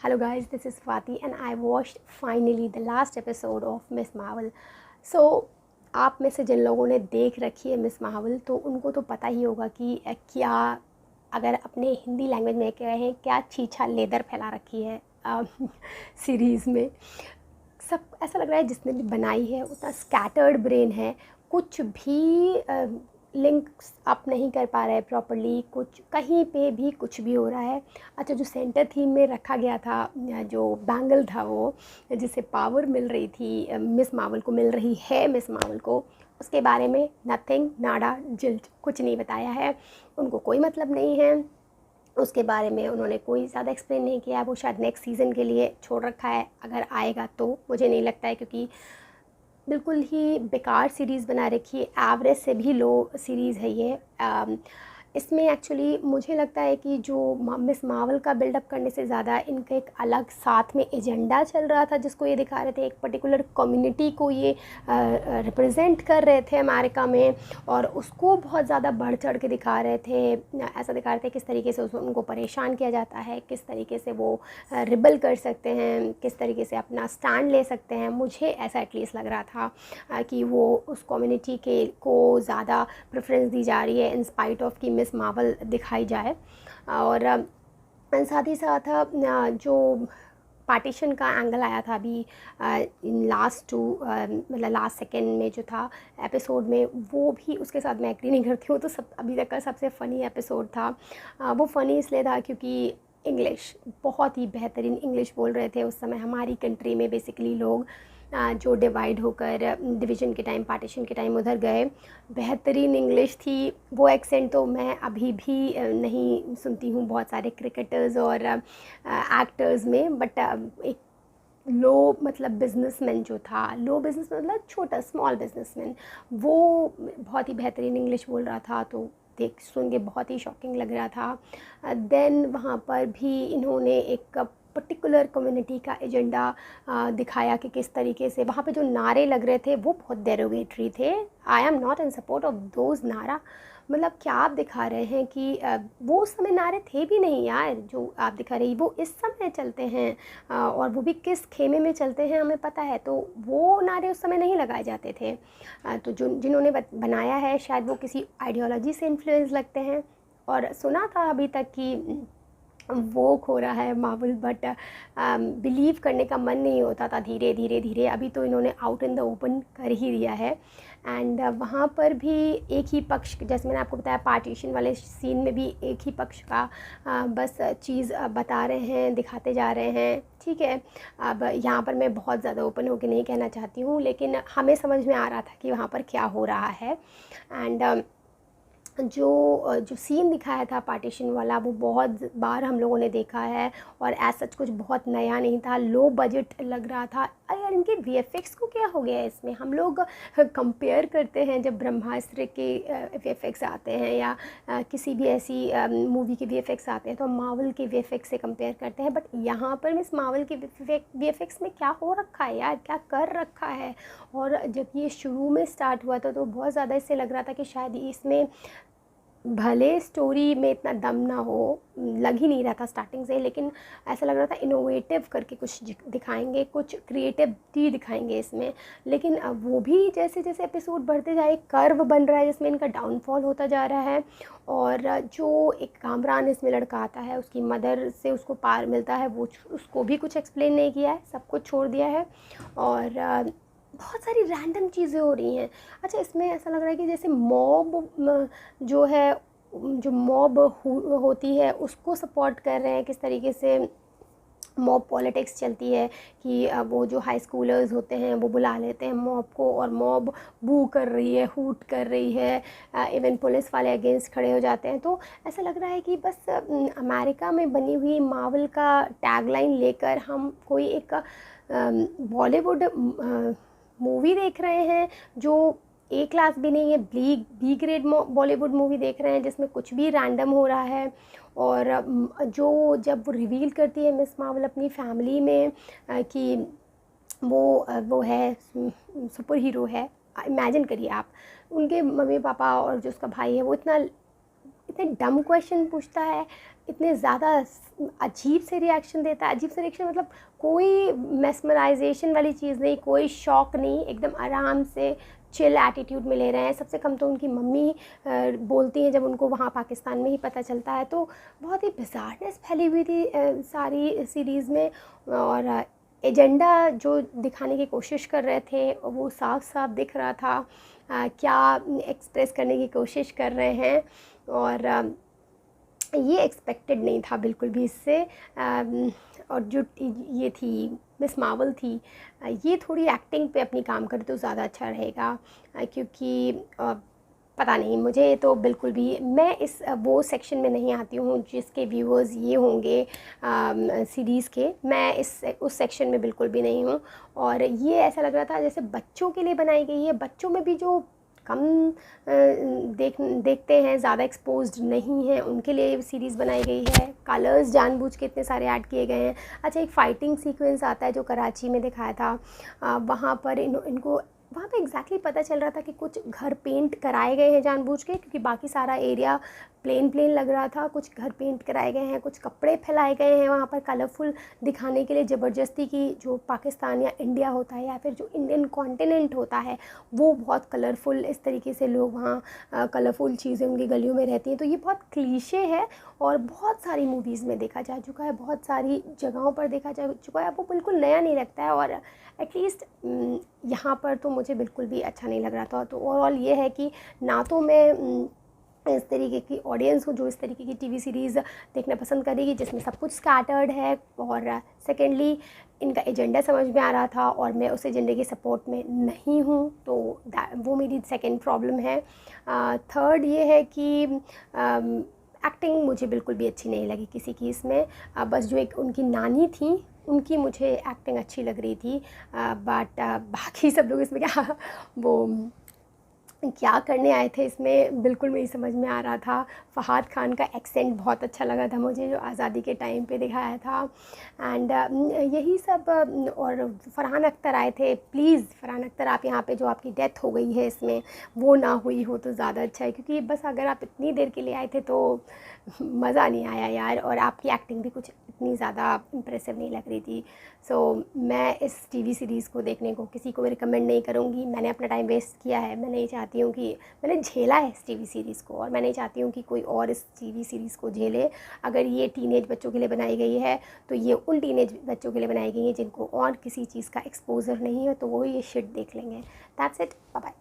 Hello guys, this is Swati and I watched finally the last episode of Miss Marvel. So आप में से जिन लोगों ने देख रखी है मिस मार्वल तो उनको तो पता ही होगा कि क्या अगर अपने हिंदी लैंग्वेज में कहें क्या छीछा लेदर फैला रखी है सीरीज़ में। सब ऐसा लग रहा है जिसने भी बनाई है उतना स्कैटर्ड ब्रेन है, कुछ भी लिंक्स अप नहीं कर पा रहा है प्रॉपरली, कुछ कहीं पे भी कुछ भी हो रहा है। अच्छा, जो सेंटर थीम में रखा गया था, जो बैंगल था वो जिससे पावर मिल रही थी मिस मार्वल को, मिल रही है मिस मार्वल को, उसके बारे में नथिंग, नाडा, जिल्ट, कुछ नहीं बताया है। उनको कोई मतलब नहीं है, उसके बारे में उन्होंने कोई ज़्यादा एक्सप्लेन नहीं किया है। वो शायद नेक्स्ट सीज़न के लिए छोड़ रखा है, अगर आएगा तो मुझे नहीं लगता है, क्योंकि बिल्कुल ही बेकार सीरीज़ बना रखी है, एवरेज से भी लो सीरीज़ है ये। इसमें एक्चुअली मुझे लगता है कि जो मिस मार्वल का बिल्डअप करने से ज़्यादा इनका एक अलग साथ में एजेंडा चल रहा था, जिसको ये दिखा रहे थे, एक पर्टिकुलर कम्युनिटी को ये रिप्रेजेंट कर रहे थे अमेरिका में, और उसको बहुत ज़्यादा बढ़ चढ़ के दिखा रहे थे। ऐसा दिखा रहे थे किस तरीके से उनको परेशान किया जाता है, किस तरीके से वो रिबल कर सकते हैं, किस तरीके से अपना स्टैंड ले सकते हैं। मुझे ऐसा एटलीस्ट लग रहा था कि वो उस कम्युनिटी के को ज़्यादा प्रेफरेंस दी जा रही है इन स्पाइट ऑफ कि मिस मार्वल दिखाई जाए। और साथ ही साथ जो पार्टीशन का एंगल आया था अभी लास्ट टू मतलब लास्ट सेकेंड में जो था एपिसोड में, वो भी उसके साथ मैं एग्री नहीं करती हूँ। तो सब अभी तक का सबसे फ़नी एपिसोड था। वो फ़नी इसलिए था क्योंकि इंग्लिश, बहुत ही बेहतरीन इंग्लिश बोल रहे थे उस समय हमारी कंट्री में बेसिकली लोग जो डिवाइड होकर डिवीज़न के टाइम, पार्टीशन के टाइम उधर गए। बेहतरीन इंग्लिश थी। वो एक्सेंट तो मैं अभी भी नहीं सुनती हूँ बहुत सारे क्रिकेटर्स और एक्टर्स में, बट एक लो मतलब बिजनेसमैन जो था, लो बिजनेस मतलब छोटा स्मॉल बिजनेसमैन, वो बहुत ही बेहतरीन इंग्लिश बोल रहा था, तो देख सुन के बहुत ही शॉकिंग लग रहा था। देन वहाँ पर भी इन्होंने एक पर्टिकुलर कम्युनिटी का एजेंडा दिखाया कि किस तरीके से वहाँ पे जो नारे लग रहे थे वो बहुत डेरोगेटरी थे। I am not in support of those नारा। मतलब क्या आप दिखा रहे हैं कि वो उस समय नारे थे भी नहीं यार, जो आप दिखा रही वो इस समय चलते हैं, और वो भी किस खेमे में चलते हैं हमें पता है, तो वो नारे उस समय नहीं लगाए जाते थे। तो जो जिन्होंने बनाया है शायद वो किसी आइडियोलॉजी से इन्फ्लुएंस लगते हैं। और सुना था अभी तक कि वो खो रहा है मार्वल, बट बिलीव करने का मन नहीं होता था। धीरे धीरे धीरे अभी तो इन्होंने आउट इन द ओपन कर ही दिया है। एंड वहाँ पर भी एक ही पक्ष, जैसे मैंने आपको बताया पार्टीशन वाले सीन में भी एक ही पक्ष का बस चीज़ बता रहे हैं, दिखाते जा रहे हैं। ठीक है, अब यहाँ पर मैं बहुत ज़्यादा ओपन होकर नहीं कहना चाहती हूँ, लेकिन हमें समझ में आ रहा था कि वहाँ पर क्या हो रहा है। एंड जो सीन दिखाया था पार्टीशन वाला, वो बहुत बार हम लोगों ने देखा है, और एज सच कुछ बहुत नया नहीं था, लो बजट लग रहा था। अरे यार, इनके वीएफएक्स को क्या हो गया है इसमें? हम लोग कंपेयर करते हैं जब ब्रह्मास्त्र के वीएफएक्स आते हैं या किसी भी ऐसी मूवी के वीएफएक्स आते हैं, तो हम मार्वल के वीएफएक्स से कंपेयर करते हैं। बट यहाँ पर मिस मार्वल के वीएफएक्स में क्या हो रखा है यार, क्या कर रखा है? और जब ये शुरू में स्टार्ट हुआ था तो बहुत ज़्यादा इससे लग रहा था कि शायद इसमें भले स्टोरी में इतना दम ना हो, लग ही नहीं रहा था स्टार्टिंग से, लेकिन ऐसा लग रहा था इनोवेटिव करके कुछ दिखाएंगे, कुछ क्रिएटिविटी दिखाएंगे इसमें। लेकिन अब वो भी जैसे जैसे एपिसोड बढ़ते जाए कर्व बन रहा है जिसमें इनका डाउनफॉल होता जा रहा है। और जो एक कामरान इसमें लड़का आता है, उसकी मदर से उसको पार मिलता है, वो उसको भी कुछ एक्सप्लेन नहीं किया है, सब कुछ छोड़ दिया है। और बहुत सारी रैंडम चीज़ें हो रही हैं। अच्छा, इसमें ऐसा लग रहा है कि जैसे मॉब जो है, जो मॉब होती है उसको सपोर्ट कर रहे हैं, किस तरीके से मॉब पॉलिटिक्स चलती है कि वो जो हाई स्कूलर्स होते हैं वो बुला लेते हैं मॉब को, और मॉब बू कर रही है, हूट कर रही है, इवन पुलिस वाले अगेंस्ट खड़े हो जाते हैं। तो ऐसा लग रहा है कि बस अमेरिका में बनी हुई मार्वल का टैगलाइन लेकर हम कोई एक बॉलीवुड मूवी देख रहे हैं, जो ए क्लास भी नहीं है, बी ग्रेड बॉलीवुड मूवी देख रहे हैं जिसमें कुछ भी रैंडम हो रहा है। और जो जब वो रिवील करती है मिस मार्वल अपनी फैमिली में कि वो है सुपर हीरो है, इमेजिन करिए आप, उनके मम्मी पापा और जो उसका भाई है वो इतने डम क्वेश्चन पूछता है, इतने ज़्यादा अजीब से रिएक्शन देता है। अजीब से रिएक्शन मतलब कोई मेस्मराइजेशन वाली चीज़ नहीं, कोई शॉक नहीं, एकदम आराम से चिल एटीट्यूड में ले रहे हैं। सबसे कम तो उनकी मम्मी बोलती हैं जब उनको वहाँ पाकिस्तान में ही पता चलता है। तो बहुत ही बिज़ारनेस फैली हुई थी सारी सीरीज़ में, और एजेंडा जो दिखाने की कोशिश कर रहे थे वो साफ साफ दिख रहा था, क्या एक्सप्रेस करने की कोशिश कर रहे हैं। और ये एक्सपेक्टेड नहीं था बिल्कुल भी इससे। और जो ये थी मिस मार्वल थी, ये थोड़ी एक्टिंग पे अपनी काम करे तो ज़्यादा अच्छा रहेगा, क्योंकि पता नहीं, मुझे तो बिल्कुल भी, मैं इस वो सेक्शन में नहीं आती हूँ जिसके व्यूअर्स ये होंगे सीरीज़ के। मैं उस सेक्शन में बिल्कुल भी नहीं हूँ। और ये ऐसा लग रहा था जैसे बच्चों के लिए बनाई गई है, बच्चों में भी जो कम देखते हैं, ज़्यादा एक्सपोज्ड नहीं हैं, उनके लिए सीरीज़ बनाई गई है। कलर्स जानबूझ के इतने सारे ऐड किए गए हैं। अच्छा, एक फ़ाइटिंग सीक्वेंस आता है जो कराची में दिखाया था, वहाँ पर इनको वहाँ पे एग्जैक्टली पता चल रहा था कि कुछ घर पेंट कराए गए हैं जानबूझ के, क्योंकि बाकी सारा एरिया प्लेन प्लेन लग रहा था। कुछ घर पेंट कराए गए हैं, कुछ कपड़े फैलाए गए हैं वहाँ पर कलरफुल दिखाने के लिए, ज़बरदस्ती की। जो पाकिस्तान या इंडिया होता है या फिर जो इंडियन कॉन्टिनेंट होता है वो बहुत कलरफुल, इस तरीके से लोग वहाँ कलरफुल चीज़ें उनकी गलियों में रहती हैं। तो ये बहुत क्लीशे है और बहुत सारी मूवीज़ में देखा जा चुका है, बहुत सारी जगहों पर देखा जा चुका है। वो बिल्कुल नया नहीं लगता है, और एटलीस्ट यहाँ पर तो मुझे बिल्कुल भी अच्छा नहीं लग रहा था। तो ओवरऑल ये है कि ना तो मैं इस तरीके की ऑडियंस हूँ जो इस तरीके की टीवी सीरीज़ देखना पसंद करेगी जिसमें सब कुछ स्कैटर्ड है, और सेकेंडली इनका एजेंडा समझ में आ रहा था और मैं उस एजेंडे के सपोर्ट में नहीं हूँ, तो वो मेरी सेकेंड प्रॉब्लम है। थर्ड ये है कि एक्टिंग मुझे बिल्कुल भी अच्छी नहीं लगी किसी की इसमें। बस जो एक उनकी नानी थी उनकी मुझे एक्टिंग अच्छी लग रही थी, बट बाकी सब लोग इसमें वो क्या करने आए थे इसमें बिल्कुल नहीं समझ में आ रहा था। फ़हाद खान का एक्सेंट बहुत अच्छा लगा था मुझे, जो आज़ादी के टाइम पे दिखाया था। एंड यही सब। और फ़रहान अख्तर आए थे। प्लीज़ फ़रहान अख्तर, आप यहाँ पे जो आपकी डेथ हो गई है इसमें वो ना हुई हो तो ज़्यादा अच्छा है, क्योंकि बस अगर आप इतनी देर के लिए आए थे तो मज़ा नहीं आया यार, और आपकी एक्टिंग भी कुछ इतनी ज़्यादा इम्प्रेसिव नहीं लग रही थी। सो मैं इस टीवी सीरीज़ को देखने को किसी को भी रिकमेंड नहीं करूँगी। मैंने अपना टाइम वेस्ट किया है, मैं नहीं चाहती हूँ कि, मैंने झेला है इस टीवी सीरीज़ को और मैं नहीं चाहती हूँ कि कोई और इस टीवी सीरीज़ को झेले। अगर ये टीनेज बच्चों के लिए बनाई गई है तो ये उन टीनेज बच्चों के लिए बनाई गई है जिनको और किसी चीज़ का एक्सपोजर नहीं है, तो वो ये शिट देख लेंगे। That's it, bye bye.